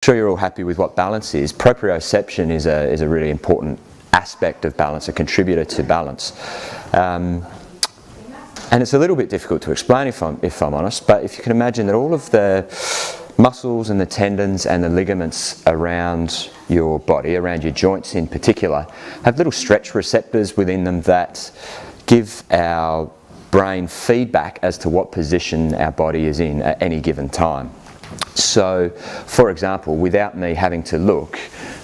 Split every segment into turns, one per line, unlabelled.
Sure, you're all happy with what balance is. Proprioception is a really important aspect of balance, a contributor to balance. And it's a little bit difficult to explain if I'm honest, but if you can imagine that all of the muscles and the tendons and the ligaments around your body, around your joints in particular, have little stretch receptors within them that give our brain feedback as to what position our body is in at any given time. So, for example, without me having to look,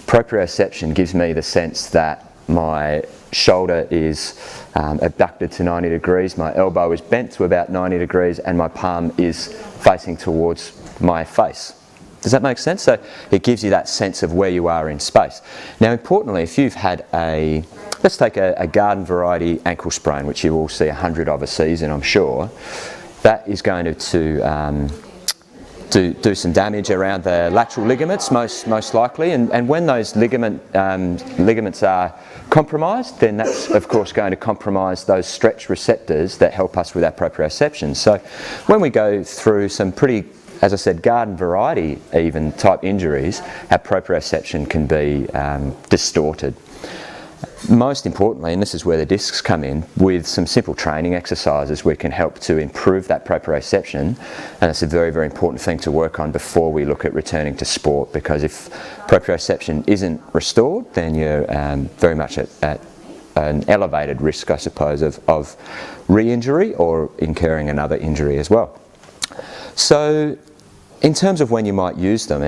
proprioception gives me the sense that my shoulder is abducted to 90 degrees, my elbow is bent to about 90 degrees, and my palm is facing towards my face. Does that make sense? So it gives you that sense of where you are in space. Now, importantly, if you've had let's take a garden variety ankle sprain, which you all see 100 of a season, I'm sure, that is going to do some damage around the lateral ligaments, most likely, and when those ligaments are compromised, then that's of course going to compromise those stretch receptors that help us with our proprioception. So when we go through some pretty, as I said, garden variety even type injuries, our proprioception can be distorted. Most importantly, and this is where the discs come in, with some simple training exercises we can help to improve that proprioception, and it's a very, very important thing to work on before we look at returning to sport, because if proprioception isn't restored, then you're very much at an elevated risk, I suppose, of re-injury or incurring another injury as well. So in terms of when you might use them,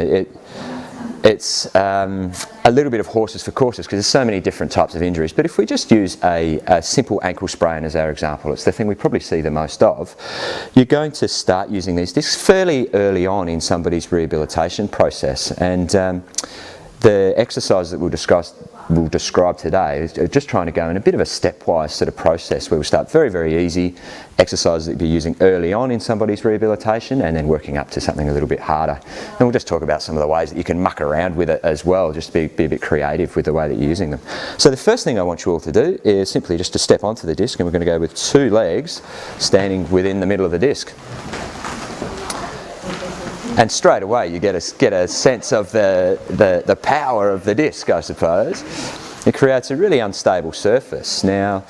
it's a little bit of horses for courses, because there's so many different types of injuries. But if we just use a simple ankle sprain as our example, it's the thing we probably see the most of, you're going to start using these discs fairly early on in somebody's rehabilitation process. And the exercises that we'll describe today is just trying to go in a bit of a stepwise sort of process, where we start very, very easy exercises that you'll be using early on in somebody's rehabilitation, and then working up to something a little bit harder. And we'll just talk about some of the ways that you can muck around with it as well, just be a bit creative with the way that you're using them. So the first thing I want you all to do is simply just to step onto the disc, and we're going to go with 2 legs standing within the middle of the disc. And straight away you get a sense of the power of the disc, I suppose. It creates a really unstable surface. Now,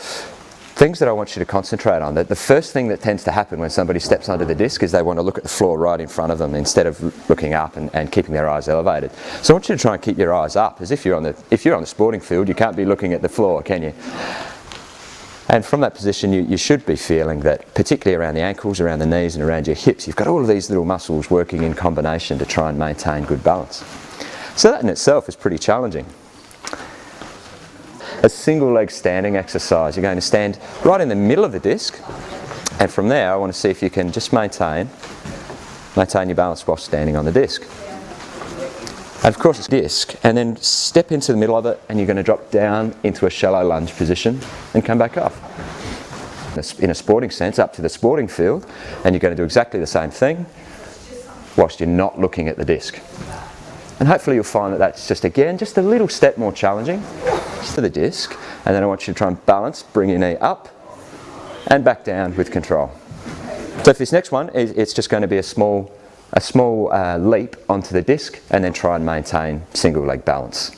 things that I want you to concentrate on, that the first thing that tends to happen when somebody steps onto the disc is they want to look at the floor right in front of them instead of looking up and keeping their eyes elevated. So I want you to try and keep your eyes up, as if you're on the sporting field. You can't be looking at the floor, can you? And from that position, you should be feeling that, particularly around the ankles, around the knees and around your hips, you've got all of these little muscles working in combination to try and maintain good balance. So that in itself is pretty challenging. A single leg standing exercise. You're going to stand right in the middle of the disc, and from there I want to see if you can just maintain your balance while standing on the disc. And of course it's disc, and then step into the middle of it, and you're going to drop down into a shallow lunge position and come back up. In a sporting sense, up to the sporting field, and you're going to do exactly the same thing whilst you're not looking at the disc. And hopefully you'll find that that's just a little step more challenging. Just to the disc, and then I want you to try and balance, bring your knee up and back down with control. So for this next one, it's just going to be a small leap onto the disc, and then try and maintain single leg balance.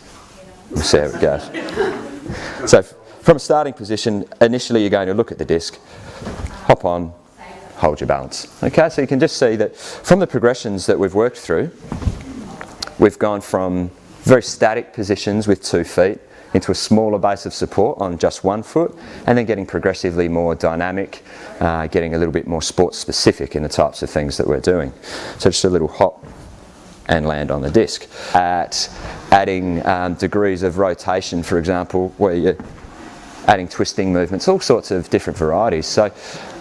We'll see how it goes. So from a starting position, initially you're going to look at the disc, hop on, hold your balance. Okay, so you can just see that from the progressions that we've worked through, we've gone from very static positions with 2 feet into a smaller base of support on just 1 foot, and then getting progressively more dynamic, getting a little bit more sport specific in the types of things that we're doing. So just a little hop and land on the disc. Adding degrees of rotation, for example, where you're adding twisting movements, all sorts of different varieties. So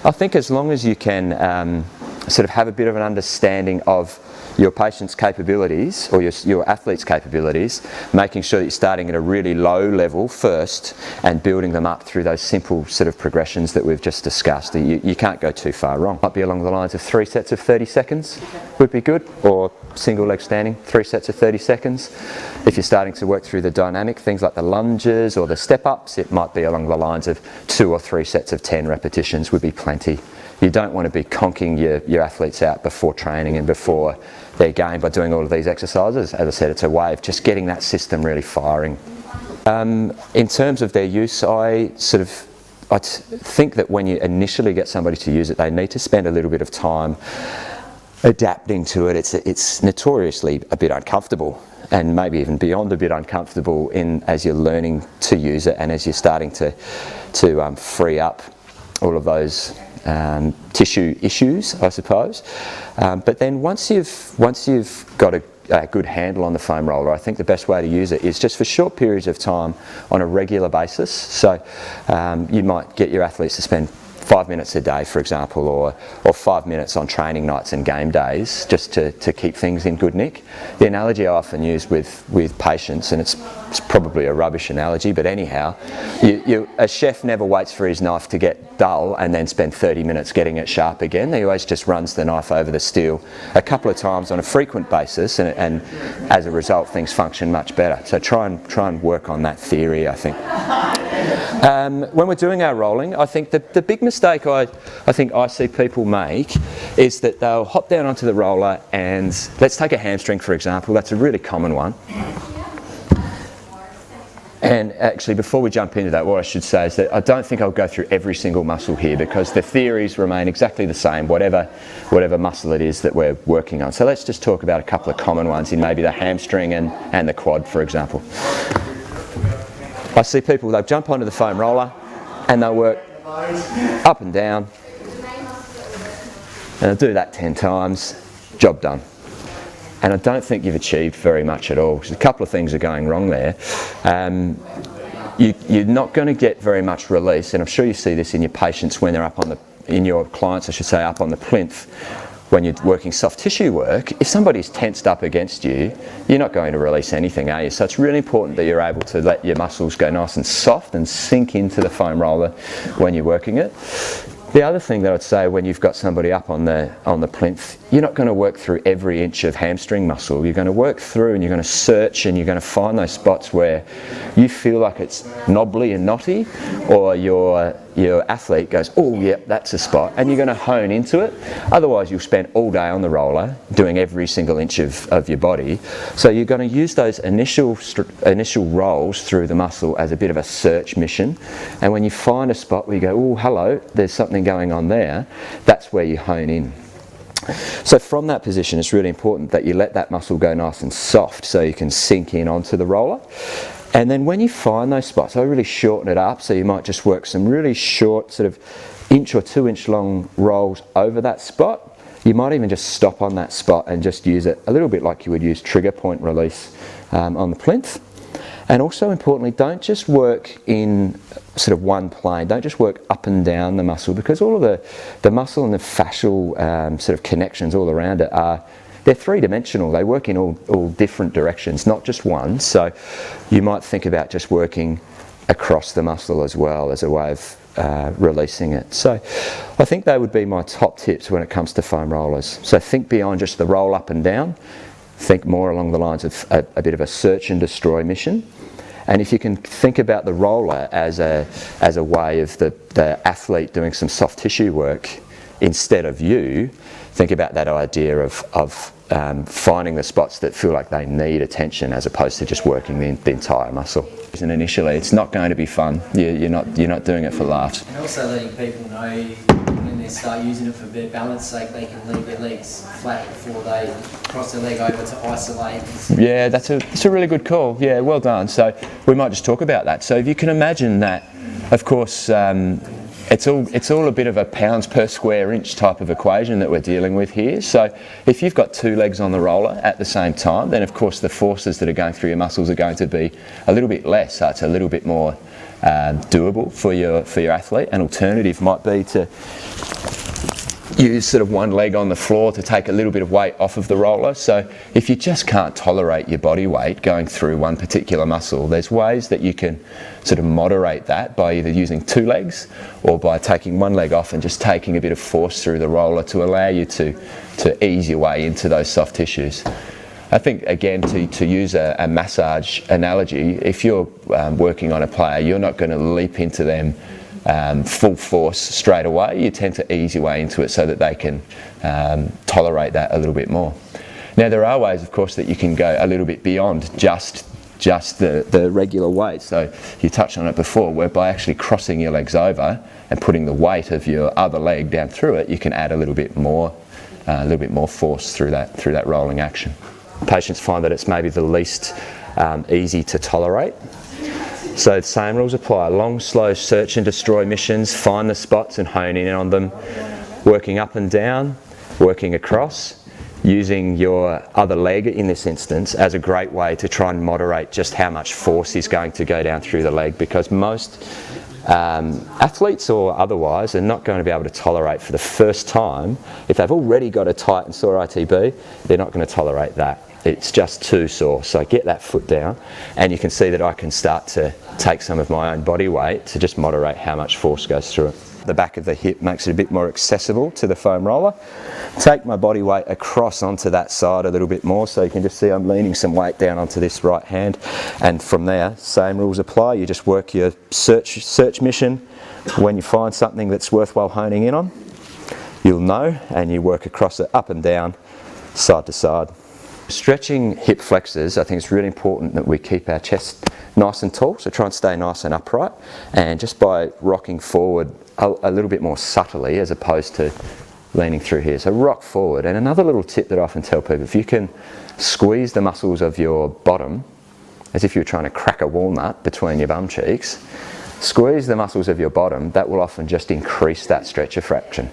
I think as long as you can sort of have a bit of an understanding of your patient's capabilities, or your athlete's capabilities, making sure that you're starting at a really low level first and building them up through those simple sort of progressions that we've just discussed. You can't go too far wrong. Might be along the lines of 3 sets of 30 seconds would be good, or single leg standing, 3 sets of 30 seconds. If you're starting to work through the dynamic things like the lunges or the step ups, it might be along the lines of 2 or 3 sets of 10 repetitions would be plenty. You don't want to be conking your athletes out before training and before their game by doing all of these exercises. As I said, it's a way of just getting that system really firing. In terms of their use, I think that when you initially get somebody to use it, they need to spend a little bit of time adapting to it. It's notoriously a bit uncomfortable, and maybe even beyond a bit uncomfortable as you're learning to use it and as you're starting to free up all of those tissue issues, I suppose. But then once you've got a good handle on the foam roller, I think the best way to use it is just for short periods of time on a regular basis. So you might get your athletes to spend 5 minutes a day, for example, or 5 minutes on training nights and game days, just to keep things in good nick. The analogy I often use with patients, and it's probably a rubbish analogy, but anyhow, a chef never waits for his knife to get dull and then spend 30 minutes getting it sharp again. He always just runs the knife over the steel a couple of times on a frequent basis, and as a result things function much better. So try and work on that theory, I think. When we're doing our rolling, I think the big mistake I think I see people make is that they'll hop down onto the roller, and let's take a hamstring for example. That's a really common one. And actually, before we jump into that, what I should say is that I don't think I'll go through every single muscle here, because the theories remain exactly the same, whatever muscle it is that we're working on. So let's just talk about a couple of common ones in maybe the hamstring and the quad, for example. I see people, they'll jump onto the foam roller and they'll work up and down, and they'll do that 10 times, job done. And I don't think you've achieved very much at all, because a couple of things are going wrong there. You're not going to get very much release, and I'm sure you see this in your patients when they're in your clients, I should say, up on the plinth. When you're working soft tissue work, if somebody's tensed up against you, you're not going to release anything, are you? So it's really important that you're able to let your muscles go nice and soft and sink into the foam roller when you're working it. The other thing that I'd say, when you've got somebody up on the plinth, you're not going to work through every inch of hamstring muscle. You're going to work through, and you're going to search, and you're going to find those spots where you feel like it's knobbly and knotty, or your athlete goes, oh yeah, that's a spot, and you're going to hone into it. Otherwise you'll spend all day on the roller doing every single inch of your body. So you're going to use those initial rolls through the muscle as a bit of a search mission, and when you find a spot where you go, oh hello, there's something going on there, that's where you hone in. So from that position, it's really important that you let that muscle go nice and soft so you can sink in onto the roller. And then when you find those spots, I really shorten it up, so you might just work some really short, sort of 1 or 2 inch long rolls over that spot. You might even just stop on that spot and just use it a little bit like you would use trigger point release on the plinth. And also importantly, don't just work in sort of one plane. Don't just work up and down the muscle, because all of the muscle and the fascial sort of connections all around it they're three-dimensional. They work in all different directions, not just one. So you might think about just working across the muscle as well as a way of releasing it. So I think they would be my top tips when it comes to foam rollers. So think beyond just the roll up and down. Think more along the lines of a bit of a search and destroy mission. And if you can think about the roller as a way of the athlete doing some soft tissue work instead of you, think about that idea of finding the spots that feel like they need attention as opposed to just working the entire muscle. And initially, it's not going to be fun. You're not doing it for laughs. And also letting people know when they start using it for their balance sake, they can leave their legs flat before they cross their leg over to isolate. Yeah, that's a really good call. Yeah, well done. So we might just talk about that. So if you can imagine that, of course, it's all a bit of a pounds per square inch type of equation that we're dealing with here. So if you've got 2 legs on the roller at the same time, then of course the forces that are going through your muscles are going to be a little bit less. So it's a little bit more doable for your athlete. An alternative might be to use sort of one leg on the floor to take a little bit of weight off of the roller. So if you just can't tolerate your body weight going through one particular muscle, there's ways that you can sort of moderate that by either using 2 legs or by taking one leg off and just taking a bit of force through the roller to allow you to ease your way into those soft tissues. I think, again, to use a massage analogy, if you're working on a player, you're not going to leap into them full force straight away. You tend to ease your way into it so that they can tolerate that a little bit more. Now there are ways, of course, that you can go a little bit beyond just the regular weight. So you touched on it before, whereby actually crossing your legs over and putting the weight of your other leg down through it, you can add a little bit more force through that rolling action. Patients find that it's maybe the least easy to tolerate. So the same rules apply. Long, slow search and destroy missions, find the spots and hone in on them, working up and down, working across, using your other leg in this instance as a great way to try and moderate just how much force is going to go down through the leg, because most athletes or otherwise are not going to be able to tolerate for the first time. If they've already got a tight and sore ITB, they're not going to tolerate that. It's just too sore. So get that foot down, and you can see that I can start to take some of my own body weight to just moderate how much force goes through it. The back of the hip makes it a bit more accessible to the foam roller. Take my body weight across onto that side a little bit more, so you can just see I'm leaning some weight down onto this right hand, and from there, same rules apply. You just work your search mission. When you find something that's worthwhile honing in on, you'll know, and you work across it up and down, side to side. Stretching hip flexors, I think it's really important that we keep our chest nice and tall, so try and stay nice and upright, and just by rocking forward a little bit more subtly as opposed to leaning through here. So rock forward. And another little tip that I often tell people, if you can squeeze the muscles of your bottom as if you're trying to crack a walnut between your bum cheeks, squeeze the muscles of your bottom, that will often just increase that stretcher fraction.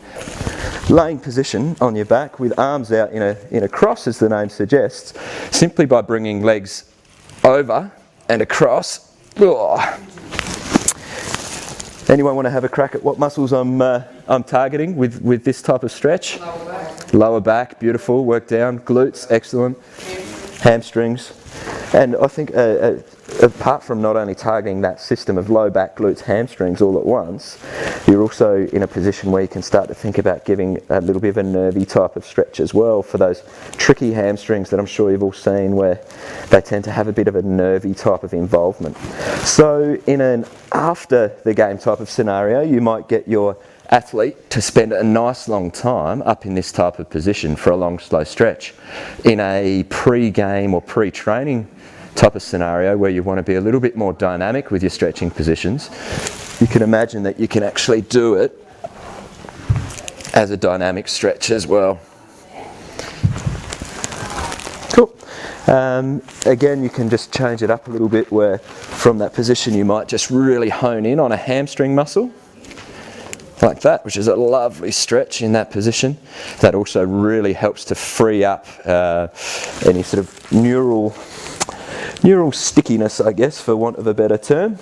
Laying position on your back with arms out in a cross, as the name suggests, simply by bringing legs over and across. Anyone want to have a crack at what muscles I'm targeting with this type of stretch?
Lower back.
Lower back, beautiful. Work down. Glutes, excellent. Hamstrings. And I think apart from not only targeting that system of low back, glutes, hamstrings all at once, you're also in a position where you can start to think about giving a little bit of a nervy type of stretch as well for those tricky hamstrings that I'm sure you've all seen, where they tend to have a bit of a nervy type of involvement. So in an after the game type of scenario, you might get your athlete to spend a nice long time up in this type of position for a long slow stretch. In a pre-game or pre-training type of scenario where you want to be a little bit more dynamic with your stretching positions, you can imagine that you can actually do it as a dynamic stretch as well. Cool. Again, you can just change it up a little bit, where from that position you might just really hone in on a hamstring muscle like that, which is a lovely stretch in that position. That also really helps to free up any sort of neural stickiness, I guess, for want of a better term.